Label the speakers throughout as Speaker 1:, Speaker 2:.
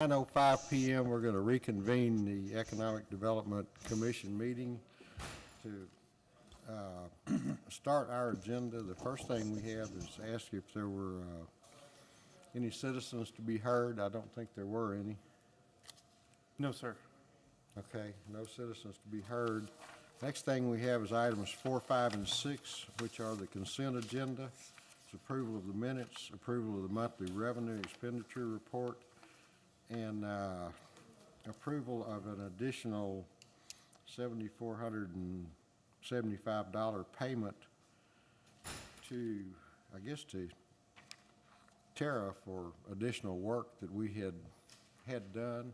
Speaker 1: 9:05 p.m. We're going to reconvene the Economic Development Commission meeting to start our agenda. The first thing we have is ask if there were any citizens to be heard. I don't think there were any.
Speaker 2: No, sir.
Speaker 1: Okay, no citizens to be heard. Next thing we have is items 4, 5, and 6, which are the consent agenda. It's approval of the minutes, approval of the monthly revenue expenditure report, and approval of an additional $7,475 payment to, I guess, to Tara for additional work that we had done.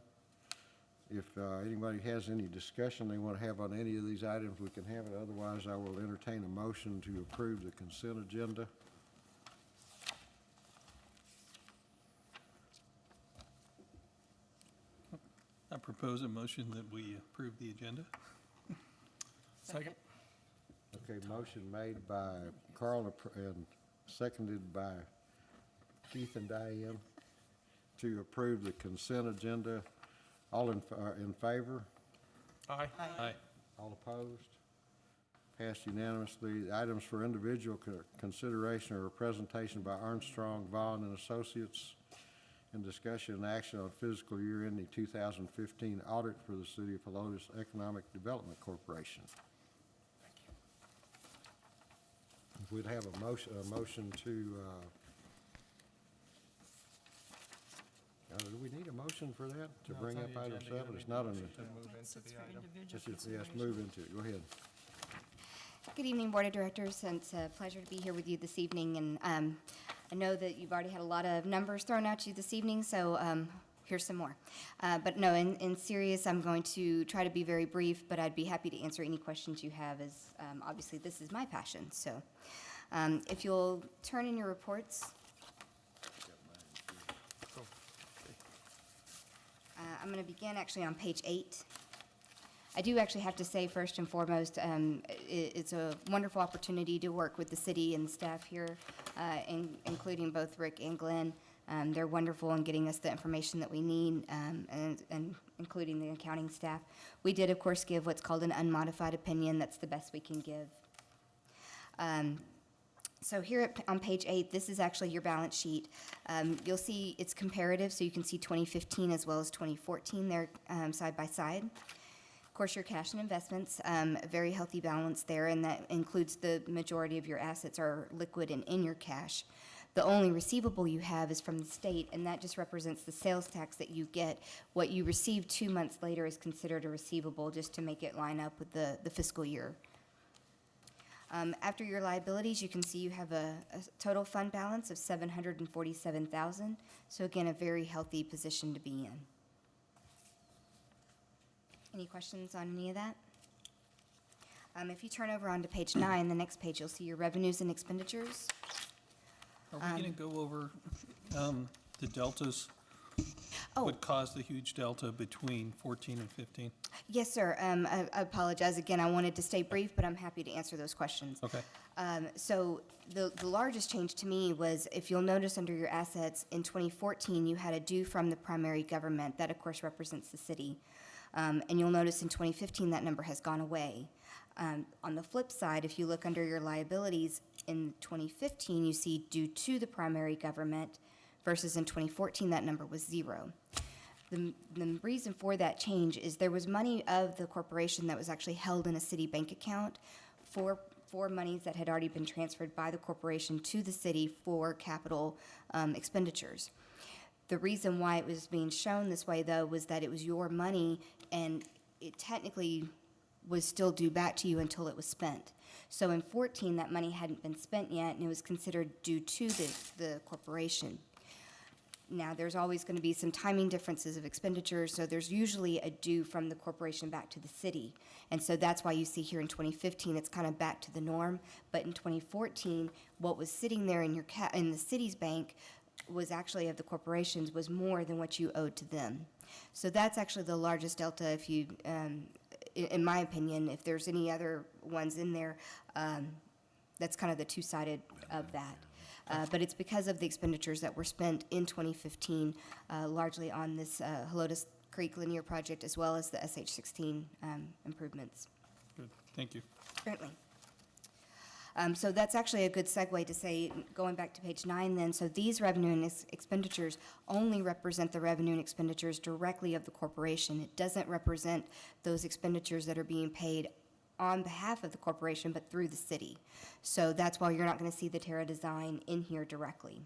Speaker 1: If anybody has any discussion they want to have on any of these items, we can have it. Otherwise, I will entertain a motion to approve the consent agenda.
Speaker 3: I propose a motion that we approve the agenda.
Speaker 2: Second.
Speaker 1: Okay, motion made by Carl and seconded by Keith and Diane to approve the consent agenda. All in favor?
Speaker 2: Aye.
Speaker 3: Aye.
Speaker 1: All opposed? Passed unanimously. Items for individual consideration are a presentation by Armstrong, Vaughn and Associates and discussion and action on fiscal year ending 2015 audit for the City of Helotes Economic Development Corporation. Thank you. If we'd have a motion to, do we need a motion for that, to
Speaker 2: No,
Speaker 1: bring
Speaker 2: it's
Speaker 1: up
Speaker 2: on the
Speaker 1: item
Speaker 2: agenda.
Speaker 1: 7? It's not on
Speaker 2: To
Speaker 1: the,
Speaker 2: move into the item.
Speaker 1: yes, move into it. Go ahead.
Speaker 4: Good evening, Board of Directors. It's a pleasure to be here with you this evening. And I know that you've already had a lot of numbers thrown at you this evening, so here's some more. But no, in serious, I'm going to try to be very brief, but I'd be happy to answer any questions you have, as obviously this is my passion. So if you'll turn in your reports. I'm going to begin actually on page 8. I do actually have to say, first and foremost, it's a wonderful opportunity to work with the city and the staff here, including both Rick and Glenn. They're wonderful in getting us the information that we need, and including the accounting staff. We did, of course, give what's called an unmodified opinion. That's the best we can give. So here on page 8, this is actually your balance sheet. You'll see it's comparative, so you can see 2015 as well as 2014 there side by side. Of course, your cash and investments, a very healthy balance there, and that includes the majority of your assets are liquid and in your cash. The only receivable you have is from the state, and that just represents the sales tax that you get. What you receive 2 months later is considered a receivable, just to make it line up with the fiscal year. After your liabilities, you can see you have a total fund balance of $747,000. So again, a very healthy position to be in. Any questions on any of that? If you turn over onto page 9, the next page, you'll see your revenues and expenditures.
Speaker 3: Are we going to go over the deltas?
Speaker 4: Oh.
Speaker 3: What caused the huge delta between 14 and 15?
Speaker 4: Yes, sir. I apologize. Again, I wanted to stay brief, but I'm happy to answer those questions.
Speaker 3: Okay.
Speaker 4: So the largest change to me was, if you'll notice under your assets, in 2014, you had a due from the primary government. That, of course, represents the city. And you'll notice in 2015 that number has gone away. On the flip side, if you look under your liabilities, in 2015 you see due to the primary government, versus in 2014 that number was 0. The reason for that change is there was money of the corporation that was actually held in a city bank account for monies that had already been transferred by the corporation to the city for capital expenditures. The reason why it was being shown this way, though, was that it was your money, and it technically was still due back to you until it was spent. So in 14, that money hadn't been spent yet, and it was considered due to the corporation. Now, there's always going to be some timing differences of expenditures, so there's usually a due from the corporation back to the city. And so that's why you see here in 2015, it's kind of back to the norm. But in 2014, what was sitting there in in the city's bank was actually of the corporations was more than what you owed to them. So that's actually the largest delta. If you, in my opinion, if there's any other ones in there, that's kind of the two-sided of that. But it's because of the expenditures that were spent in 2015, largely on this Helotes Creek linear project, as well as the SH16 improvements.
Speaker 3: Good, thank you.
Speaker 4: Certainly. So that's actually a good segue to say, going back to page 9 then, so these revenue and expenditures only represent the revenue and expenditures directly of the corporation. It doesn't represent those expenditures that are being paid on behalf of the corporation, but through the city. So that's why you're not going to see the Terra design in here directly.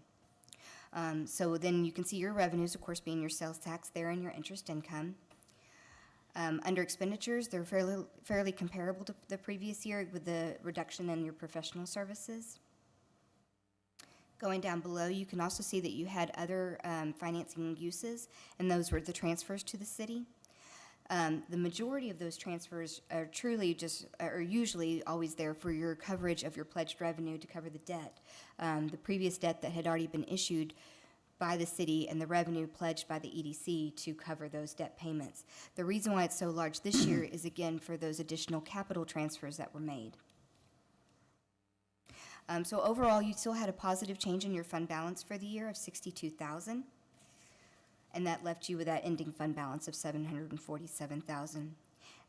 Speaker 4: So then you can see your revenues, of course, being your sales tax there and your interest income. Under expenditures, they're fairly comparable to the previous year with the reduction in your professional services. Going down below, you can also see that you had other financing uses, and those were the transfers to the city. The majority of those transfers are usually always there for your coverage of your pledged revenue to cover the debt. The previous debt that had already been issued by the city and the revenue pledged by the EDC to cover those debt payments. The reason why it's so large this year is, again, for those additional capital transfers that were made. So overall, you still had a positive change in your fund balance for the year of $62,000, and that left you with that ending fund balance of $747,000.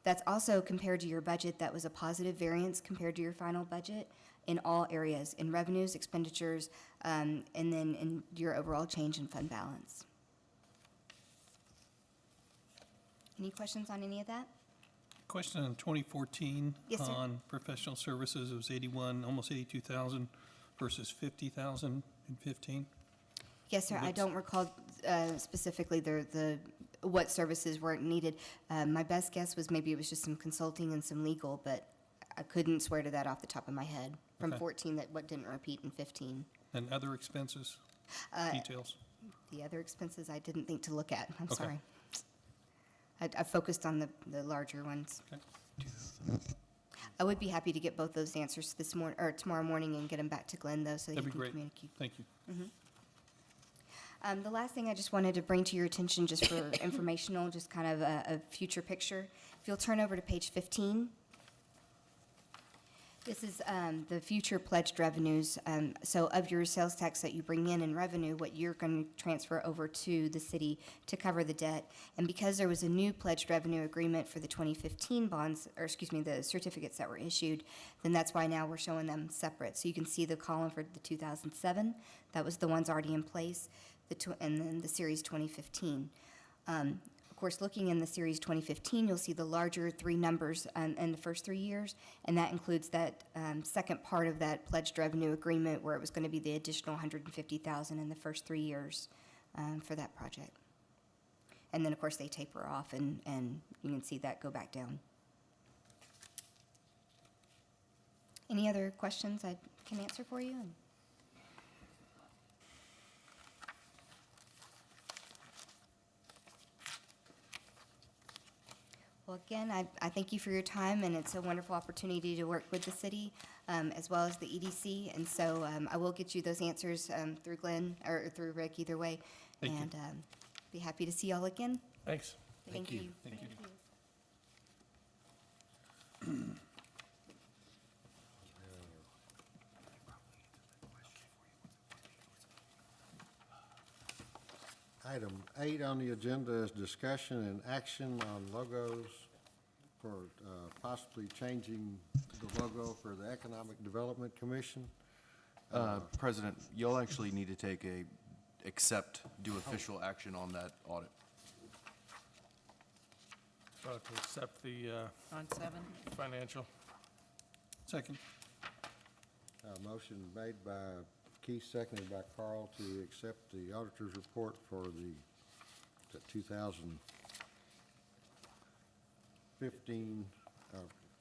Speaker 4: That's also compared to your budget. That was a positive variance compared to your final budget in all areas, in revenues, expenditures, and then in your overall change in fund balance. Any questions on any of that?
Speaker 3: Question on 2014.
Speaker 4: Yes, sir.
Speaker 3: On professional services, it was 81, almost 82,000 versus 50,000 in 15.
Speaker 4: Yes, sir. I
Speaker 3: What's-
Speaker 4: don't recall specifically what services weren't needed. My best guess was maybe it was just some consulting and some legal, but I couldn't swear to that off the top of my head. From
Speaker 3: Okay.
Speaker 4: 14, that what didn't repeat in 15.
Speaker 3: And other expenses, details.
Speaker 4: The other expenses I didn't think to look at. I'm
Speaker 3: Okay.
Speaker 4: sorry. I focused on the larger ones.
Speaker 3: Okay.
Speaker 4: I would be happy to get both those answers this morning or tomorrow morning and get them back to Glenn, though, so that
Speaker 3: That'd
Speaker 4: he
Speaker 3: be
Speaker 4: can
Speaker 3: great.
Speaker 4: communicate.
Speaker 3: Thank you.
Speaker 4: The last thing I just wanted to bring to your attention, just for informational, just kind of a future picture. If you'll turn over to page 15. This is the future pledged revenues. So of your sales tax that you bring in revenue, what you're going to transfer over to the city to cover the debt. And because there was a new pledged revenue agreement for the 2015 bonds, or excuse me, the certificates that were issued, then that's why now we're showing them separate. So you can see the column for the 2007, that was the ones already in place, and then the series 2015. Of course, looking in the series 2015, you'll see the larger three numbers in the first 3 years, and that includes that second part of that pledged revenue agreement where it was going to be the additional $150,000 in the first 3 years for that project. And then, of course, they taper off, and you can see that go back down. Any other questions I can answer for you? Well, again, I thank you for your time, and it's a wonderful opportunity to work with the city as well as the EDC. And so I will get you those answers through Glenn or through Rick, either way.
Speaker 3: Thank you.
Speaker 4: And be happy to see y'all again.
Speaker 2: Thanks.
Speaker 4: Thank you.
Speaker 3: Thank you.
Speaker 1: Item 8 on the agenda is discussion and action on logos for possibly changing the logo for the Economic Development Commission.
Speaker 5: President, you'll actually need to take do official action on that audit.
Speaker 2: To accept the
Speaker 6: On 7?
Speaker 2: financial.
Speaker 3: Second.
Speaker 1: Motion made by Keith, seconded by Carl, to accept the auditor's report for the 2015,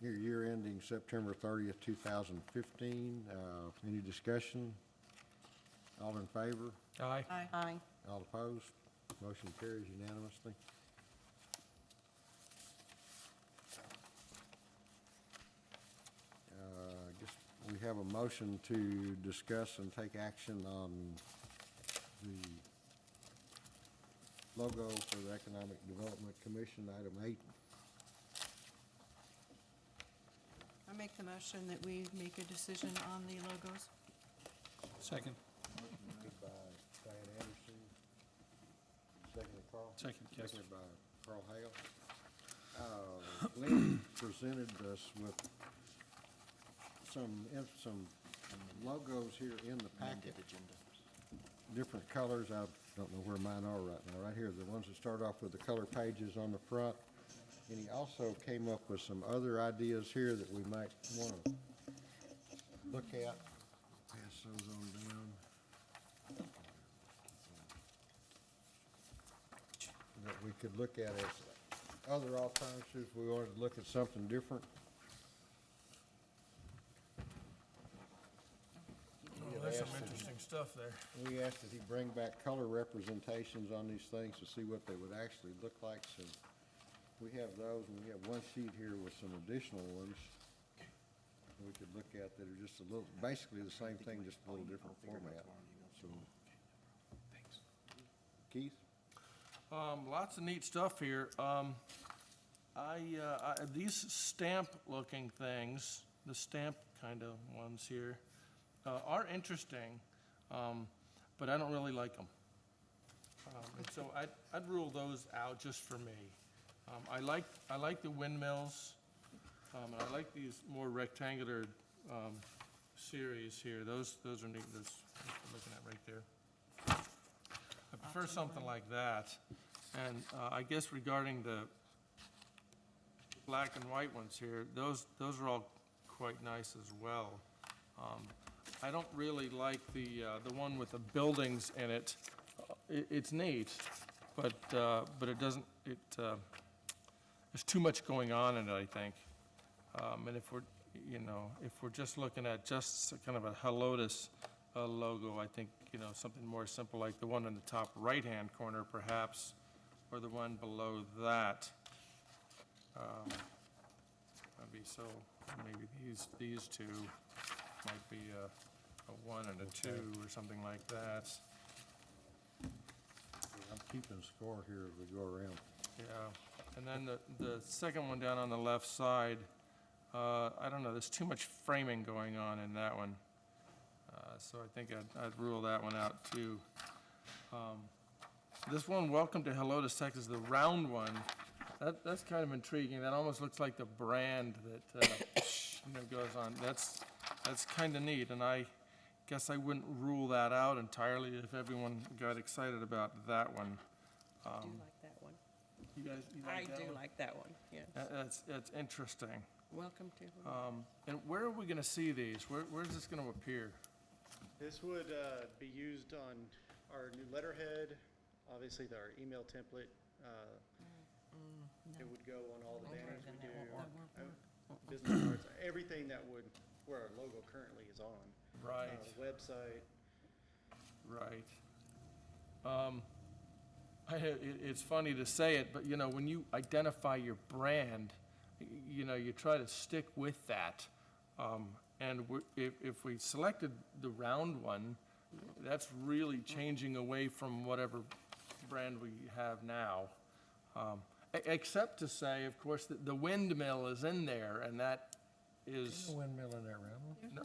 Speaker 1: year ending September 30th, 2015. Any discussion? All in favor?
Speaker 2: Aye.
Speaker 6: Aye.
Speaker 1: All opposed? Motion carries unanimously. I guess we have a motion to discuss and take action on the logo for the Economic Development Commission, item 8.
Speaker 6: I make the motion that we make a decision on the logos.
Speaker 3: Second.
Speaker 1: Carl?
Speaker 3: Second, yes.
Speaker 1: Seconded by Carl Hale. Glenn presented us with some logos here in the packet. Different colors. I don't know where mine are right now. Right here, the ones that start off with the color pages on the front. And he also came up with some other ideas here that we might want to look at. Pass those on down. That we could look at as other alternatives. We wanted to look at something different.
Speaker 2: Oh, there's some interesting stuff there.
Speaker 1: We asked that he bring back color representations on these things to see what they would actually look like. So we have those, and we have one sheet here with some additional ones we could look at that are just a little, basically the same thing, just a little different format. So, Keith?
Speaker 2: Lots of neat stuff here. These stamp-looking things, the stamp kind of ones here, are interesting, but I don't really like them. And so I'd rule those out just for me. I like the windmills, and I like these more rectangular series here. Those are neat. That's what I'm looking at right there. I prefer something like that. And I guess regarding the black and white ones here, those are all quite nice as well. I don't really like the one with the buildings in it. It's neat, but it doesn't, there's too much going on in it, I think. And if we're just looking at just kind of a Helotus logo, I think, something more simple like the one in the top right-hand corner perhaps, or the one below that. Maybe these two might be a 1 and a 2 or something like that.
Speaker 1: I'm keeping score here as we go around.
Speaker 2: Yeah, and then the second one down on the left side, I don't know, there's too much framing going on in that one. So I think I'd rule that one out too. This one, Welcome to Helotus, Texas, the round one, that's kind of intriguing. That almost looks like the brand that goes on. That's kind of neat, and I guess I wouldn't rule that out entirely if everyone got excited about that one.
Speaker 6: I do like that one.
Speaker 2: You guys, you
Speaker 6: I
Speaker 2: like that
Speaker 6: do
Speaker 2: one?
Speaker 6: like that one, yes.
Speaker 2: That's interesting.
Speaker 6: Welcome to,
Speaker 2: And where are we going to see these? Where's this going to appear?
Speaker 7: This would be used on our new letterhead, obviously our email template. It would go on all the banners we do, business cards, everything where our logo currently is on.
Speaker 2: Right.
Speaker 7: Website.
Speaker 2: Right. It's funny to say it, but when you identify your brand, you try to stick with that. And if we selected the round one, that's really changing away from whatever brand we have now. Except to say, of course, that the windmill is in there, and that is,
Speaker 1: Windmill in that round one?
Speaker 2: no,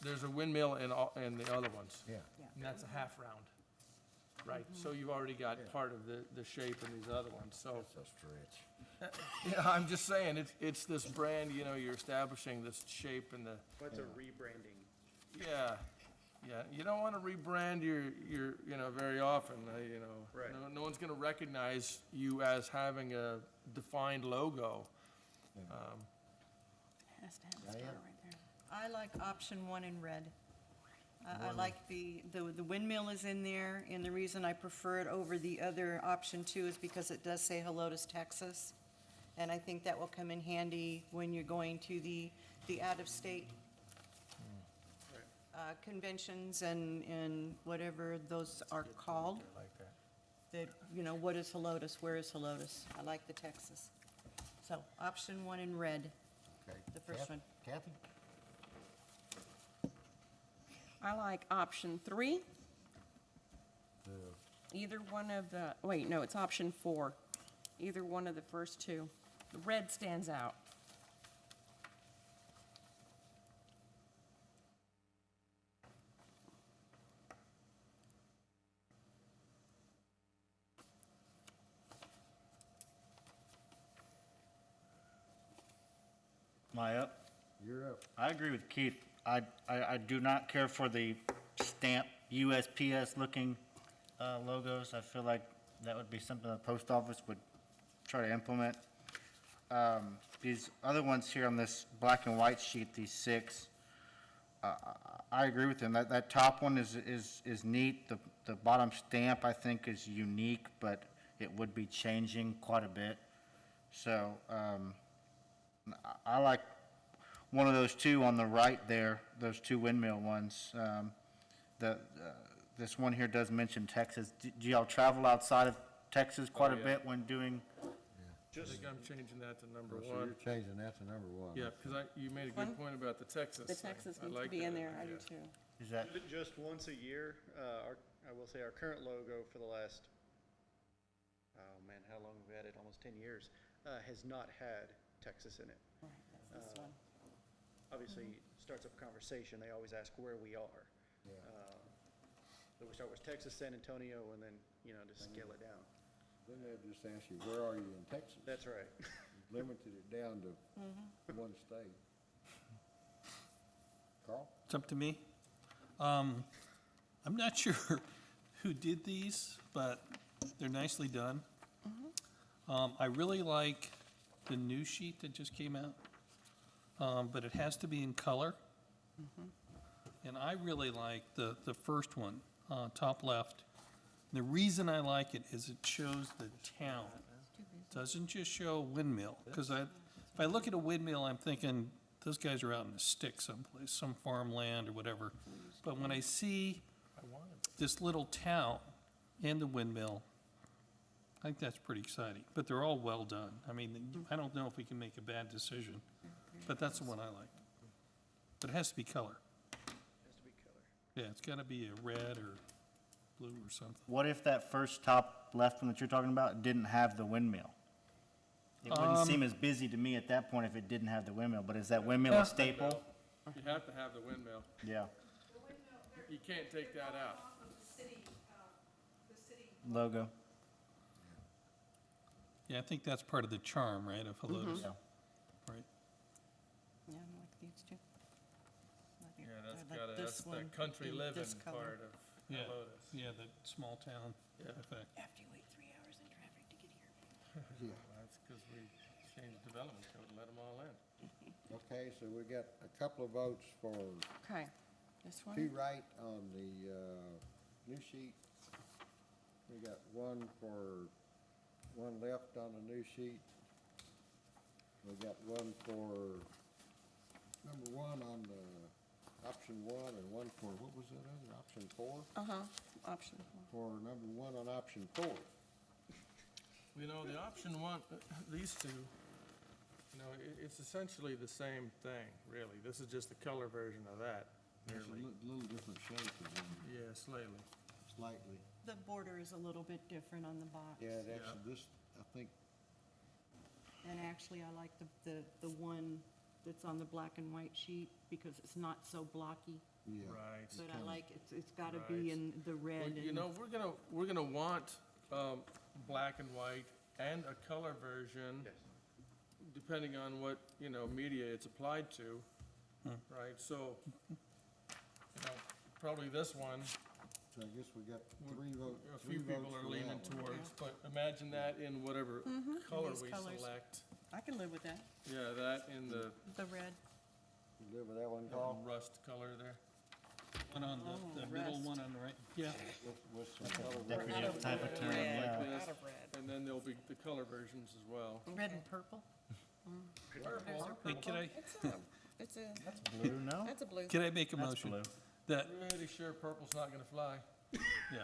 Speaker 2: there's a windmill in the other ones.
Speaker 1: Yeah.
Speaker 2: And that's a half round. Right, so you've already got part of the shape in these other ones, so.
Speaker 1: That's a stretch.
Speaker 2: Yeah, I'm just saying, it's this brand, you're establishing this shape and
Speaker 7: What's a rebranding?
Speaker 2: yeah. You don't want to rebrand your very often,
Speaker 7: Right.
Speaker 2: No one's going to recognize you as having a defined logo.
Speaker 6: has to have a star
Speaker 1: Diane?
Speaker 6: right there.
Speaker 8: I like option 1 in red. I like the windmill is in there, and the reason I prefer it over the other option 2 is because it does say Helotus, Texas. And I think that will come in handy when you're going to the out-of-state conventions and whatever those are called. That, what is Helotus, where is Helotus? I like the Texas. So, option 1 in red.
Speaker 1: Okay.
Speaker 8: The first one.
Speaker 1: Kathy?
Speaker 6: I like option 3,
Speaker 1: The
Speaker 6: either one of the, wait, no, it's option 4. Either one of the first two. The red stands out.
Speaker 9: Am I up?
Speaker 1: You're up.
Speaker 9: I agree with Keith. I do not care for the stamp USPS looking logos. I feel like that would be something the post office would try to implement. These other ones here on this black and white sheet, these 6, I agree with them. That top one is neat. The bottom stamp, I think, is unique, but it would be changing quite a bit. So, I like one of those 2 on the right there, those 2 windmill ones. This one here does mention Texas. Do y'all travel outside of Texas quite a
Speaker 2: yeah.
Speaker 9: bit when doing?
Speaker 2: I think I'm changing that to number
Speaker 1: So
Speaker 2: 1.
Speaker 1: you're changing that to number 1.
Speaker 2: Yeah, because you made a
Speaker 6: One?
Speaker 2: good point about the Texas.
Speaker 6: The
Speaker 2: thing.
Speaker 6: Texas
Speaker 2: I
Speaker 6: needs to
Speaker 2: like
Speaker 6: be in
Speaker 2: that
Speaker 6: there, I do
Speaker 2: idea.
Speaker 6: too.
Speaker 9: Is that,
Speaker 7: Just once a year, I will say our current logo for the last, oh man, how long have we had it? Almost 10 years, has not had Texas in it.
Speaker 6: Right, that's this one.
Speaker 7: Obviously, starts up a conversation, they always ask where we are.
Speaker 1: Yeah.
Speaker 7: So we start with Texas, San Antonio, and then, just scale it down.
Speaker 1: Then they'll just ask you, where are you in Texas?
Speaker 7: That's right.
Speaker 1: Limited it down to one state. Carl?
Speaker 3: It's up to me. I'm not sure who did these, but they're nicely done. I really like the new sheet that just came out, but it has to be in color. And I really like the first one, top left. The reason I like it is it shows the town. Doesn't just show windmill, because if I look at a windmill, I'm thinking, those guys are out in the sticks someplace, some farmland or whatever. But when I see this little town and the windmill, I think that's pretty exciting. But they're all well done. I mean, I don't know if we can make a bad decision, but that's the one I like. But it has to be color.
Speaker 7: Has to be color.
Speaker 3: Yeah, it's gotta be a red or blue or something.
Speaker 9: what if that first top left one that you're talking about didn't have the windmill? It wouldn't seem as busy to me at that point if it didn't have the windmill, but is that windmill a staple?
Speaker 2: You have to have the windmill.
Speaker 9: Yeah,
Speaker 2: You can't take that out.
Speaker 9: logo.
Speaker 3: Yeah, I think that's part of the charm, right, of Helotes,
Speaker 9: Yeah.
Speaker 3: right?
Speaker 6: Yeah, I like these 2.
Speaker 2: Yeah, that's
Speaker 8: I like
Speaker 2: got
Speaker 8: this
Speaker 2: that's
Speaker 8: one
Speaker 2: the country
Speaker 8: in
Speaker 2: living
Speaker 8: this color.
Speaker 2: part of
Speaker 3: Yeah.
Speaker 2: Helotes.
Speaker 3: Yeah, the small town
Speaker 2: Yeah.
Speaker 3: effect.
Speaker 6: After you wait 3 hours in traffic to get here.
Speaker 2: That's because we changed the development code and let them all in.
Speaker 1: Okay, so we got a couple of votes for
Speaker 6: Okay, this one?
Speaker 1: 2 right on the new sheet. We got 1 left on the new sheet. We got 1 for number 1 on the option 1 and 1 for, what was that other, option 4?
Speaker 6: Option 4.
Speaker 1: For number 1 on option 4.
Speaker 2: The option 1, these 2, it's essentially the same thing, really. This is just the color version of that,
Speaker 1: It's a
Speaker 2: nearly.
Speaker 1: little different shape of them,
Speaker 2: Yeah, slightly.
Speaker 1: slightly.
Speaker 8: The border is a little bit different on the box.
Speaker 1: Yeah, that's, this, I think,
Speaker 8: And actually, I like the one that's on the black and white sheet because it's not so blocky.
Speaker 1: yeah.
Speaker 2: Right.
Speaker 8: But I like, it's gotta
Speaker 2: Right.
Speaker 8: be in the red and.
Speaker 2: We're gonna want black and white and a color version,
Speaker 7: Yes.
Speaker 2: depending on what, media it's applied to, right? So, probably this one,
Speaker 1: So I guess we got 3 votes.
Speaker 2: a few people are leaning towards, but imagine that in whatever color
Speaker 8: these
Speaker 2: we
Speaker 8: colors.
Speaker 2: select.
Speaker 6: I can live with that.
Speaker 2: Yeah, that in the
Speaker 8: The red.
Speaker 1: You live with that one, Carl?
Speaker 2: rust color there.
Speaker 3: One on the middle
Speaker 6: rest.
Speaker 3: one on the right? Yeah.
Speaker 1: What's the color?
Speaker 9: Decorative type of term,
Speaker 6: Red.
Speaker 9: yeah.
Speaker 2: Like this,
Speaker 6: Out of red.
Speaker 2: and then there'll be the color versions as well.
Speaker 8: Red and purple?
Speaker 3: Hey,
Speaker 6: It's
Speaker 9: Blue, no?
Speaker 6: that's a blue.
Speaker 3: can I make a
Speaker 9: That's
Speaker 3: motion?
Speaker 9: blue.
Speaker 3: That,
Speaker 2: Pretty sure purple's not gonna fly.
Speaker 3: yeah.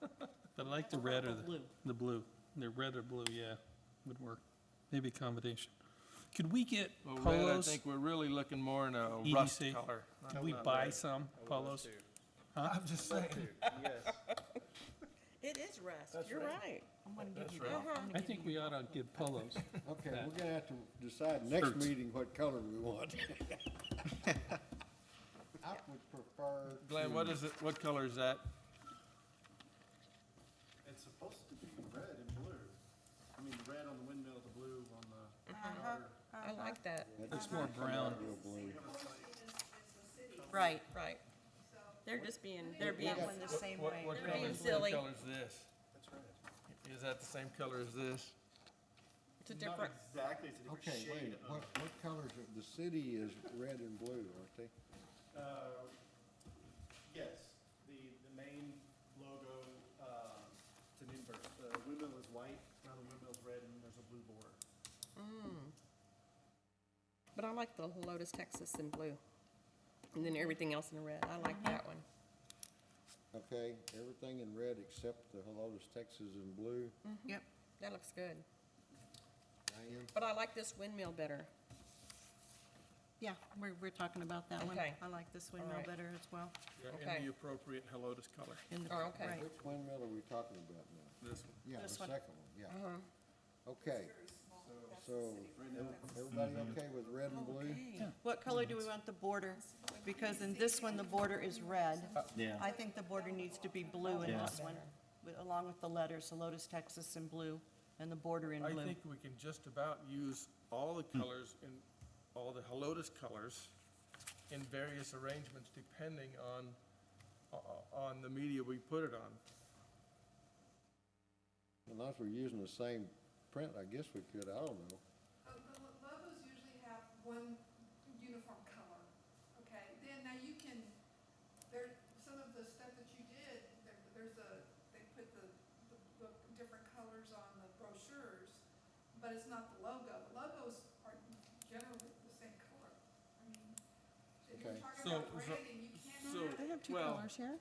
Speaker 3: But I like the red or
Speaker 8: Blue.
Speaker 3: the blue. The red or blue, yeah, would work. Maybe a combination. Could we get
Speaker 2: Well, red, I
Speaker 3: polos?
Speaker 2: think we're really looking more in a rust
Speaker 3: EDC.
Speaker 2: color.
Speaker 3: Could we buy some polos?
Speaker 2: I'm just saying.
Speaker 7: Yes.
Speaker 6: It is rust, you're right.
Speaker 8: I'm gonna give you
Speaker 2: right.
Speaker 8: that. I'm gonna
Speaker 3: I
Speaker 8: give
Speaker 3: think
Speaker 8: you-
Speaker 3: we ought to get polos.
Speaker 1: Okay, we're gonna have to decide next
Speaker 3: Shirts.
Speaker 1: meeting what color we want. I would prefer.
Speaker 2: Glenn, what is it, what color is that?
Speaker 5: It's supposed to be red and blue. I mean, red on the windmill, the blue on the
Speaker 6: I like that.
Speaker 3: It's more brown.
Speaker 1: Real blue.
Speaker 6: Right, right. They're being,
Speaker 8: That one the same way.
Speaker 2: What
Speaker 6: They're being
Speaker 2: color,
Speaker 6: silly.
Speaker 2: what color is this? Is that the same color as this?
Speaker 6: It's a different,
Speaker 7: Exactly, it's a different
Speaker 1: Okay,
Speaker 7: shade
Speaker 1: wait, what colors, the city is red and blue, aren't they?
Speaker 7: Yes, the main logo, it's an inverse. The windmill is white, around the windmill's red, and there's a blue border.
Speaker 6: but I like the Lotus Texas in blue. And then everything else in red. I like that one.
Speaker 1: Okay, everything in red except the Helotes, Texas in blue.
Speaker 8: Yep.
Speaker 6: That looks good.
Speaker 1: Diane?
Speaker 6: But I like this windmill better.
Speaker 8: Yeah, we're talking about that one.
Speaker 6: Okay.
Speaker 8: I like this windmill
Speaker 6: All right.
Speaker 8: better as well.
Speaker 2: Yeah,
Speaker 6: Okay.
Speaker 2: in the appropriate Helotes color.
Speaker 8: In the-
Speaker 6: Oh, okay.
Speaker 8: right.
Speaker 1: Which windmill are we talking about now?
Speaker 2: This one.
Speaker 1: Yeah, the
Speaker 8: This one.
Speaker 1: second one, yeah. Okay, so, everybody okay with red and blue?
Speaker 8: What color do we want the border? Because in this one, the border is red.
Speaker 9: Yeah.
Speaker 8: I think the border needs to be blue in
Speaker 9: Yeah.
Speaker 8: this one, along with the letters, Lotus, Texas in blue, and the border in
Speaker 2: I
Speaker 8: blue.
Speaker 2: think we can just about use all the colors in, all the Helotes colors in various arrangements depending on the media we put it on.
Speaker 1: As long as we're using the same print, I guess we could, I don't know.
Speaker 10: The logos usually have one uniform color, okay? Then, now you can, some of the stuff that you did, they put the different colors on the brochures, but it's not the logo. The logos are generally the same color. I mean, if you're
Speaker 1: Okay.
Speaker 10: talking about branding, you can't.
Speaker 6: They have two
Speaker 2: Well,
Speaker 6: colors here.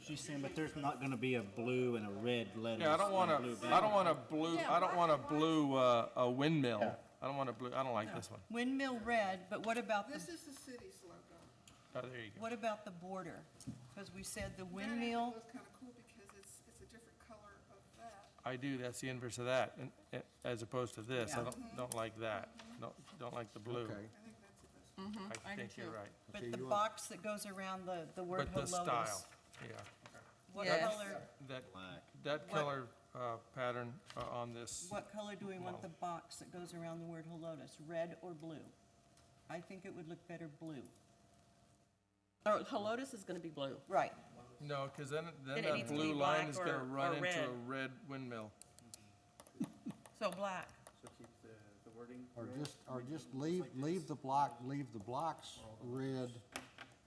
Speaker 9: She's saying, but there's not gonna be a blue and a red letters.
Speaker 2: Yeah, I don't want
Speaker 9: and blue
Speaker 2: I don't want a blue,
Speaker 10: Yeah,
Speaker 2: I don't want a
Speaker 10: why-
Speaker 2: blue, a windmill.
Speaker 9: Yeah.
Speaker 2: I don't want a blue, I don't like this one.
Speaker 8: Windmill red, but what about
Speaker 10: This
Speaker 8: the,
Speaker 10: is the city's logo.
Speaker 2: Oh, there you go.
Speaker 8: what about the border? Because we said the
Speaker 10: That
Speaker 8: windmill,
Speaker 10: was kind of cool because it's a different color of that.
Speaker 2: I do, that's the inverse of that, as opposed to this. I
Speaker 8: Yeah.
Speaker 2: don't like that. Don't like the blue.
Speaker 1: Okay,
Speaker 10: I think that's the best.
Speaker 2: I think you're right.
Speaker 8: but
Speaker 1: Okay,
Speaker 8: the
Speaker 1: you want-
Speaker 8: box that goes around the word
Speaker 2: But the
Speaker 8: Helotes.
Speaker 2: style, yeah.
Speaker 8: What
Speaker 6: Yes.
Speaker 8: color,
Speaker 2: That color pattern on this,
Speaker 8: what color do we want the box that goes around the word Helotes, red or blue? I think it would look better blue.
Speaker 6: Oh, Helotes is gonna be blue.
Speaker 8: Right.
Speaker 2: no, because then
Speaker 6: Then it
Speaker 2: that
Speaker 6: needs to be
Speaker 2: blue line
Speaker 6: black
Speaker 2: is gonna
Speaker 6: or
Speaker 2: run into
Speaker 6: red.
Speaker 2: a red windmill.
Speaker 6: So black.
Speaker 7: So keep the wording.
Speaker 1: or just leave the blocks red,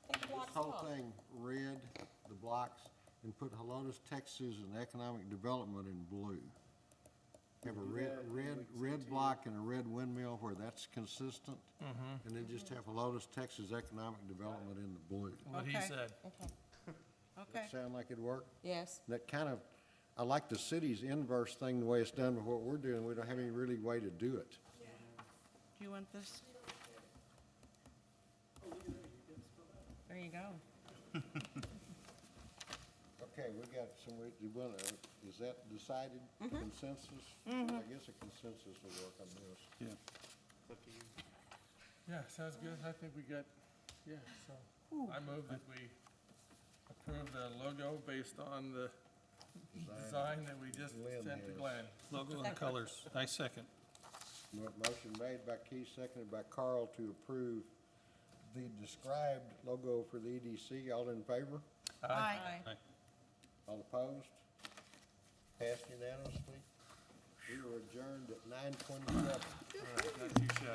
Speaker 1: this whole thing red, the blocks, and put Helotes, Texas and Economic Development in blue. Have a red block and a red windmill where that's consistent. And then just have Helotes, Texas Economic Development in the blue.
Speaker 2: What he
Speaker 8: Okay.
Speaker 2: said.
Speaker 8: Okay.
Speaker 1: Sound like it'd work?
Speaker 6: Yes.
Speaker 1: That kind of, I like the city's inverse thing, the way it's done, but what we're doing, we don't have any really way to do it.
Speaker 8: Do you want this?
Speaker 6: There you go.
Speaker 1: Okay, we got some, is that decided consensus? I guess a consensus will work on this.
Speaker 2: Yeah, sounds good. I think we got, yeah, so I move that we approve the logo based on the design that we just
Speaker 1: Glenn
Speaker 2: sent to
Speaker 1: has.
Speaker 2: Glenn.
Speaker 3: Logo and colors. I second.
Speaker 1: Motion made by Keith, seconded by Carl to approve the described logo for the EDC. All in favor?
Speaker 8: Aye.
Speaker 1: All opposed? Passed unanimously. We are adjourned at 9:27.
Speaker 2: All right, not too shabby.